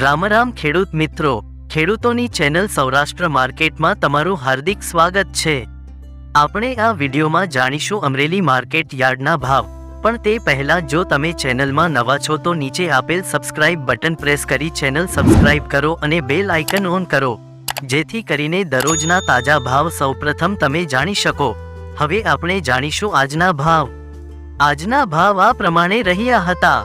રામ રામ ખેડૂત મિત્રો, ખેડૂતોની ચેનલ સૌરાષ્ટ્ર માર્કેટમાં તમારું હાર્દિક સ્વાગત છે। આપણે આ વિડીયોમાં જાણીશું અમરેલી માર્કેટ યાર્ડના ભાવ। પણ તે પહેલા જો તમે ચેનલમાં નવા છો તો નીચે આપેલ સબસ્ક્રાઇબ બટન પ્રેસ કરી ચેનલ સબસ્ક્રાઇબ કરો અને બેલ આઇકન ઓન કરો, જેથી કરીને દરરોજના તાજા ભાવ સૌપ્રથમ તમે જાણી શકો। હવે આપણે જાણીશું આજના ભાવ। આજના ભાવ આ પ્રમાણે રહ્યા હતા।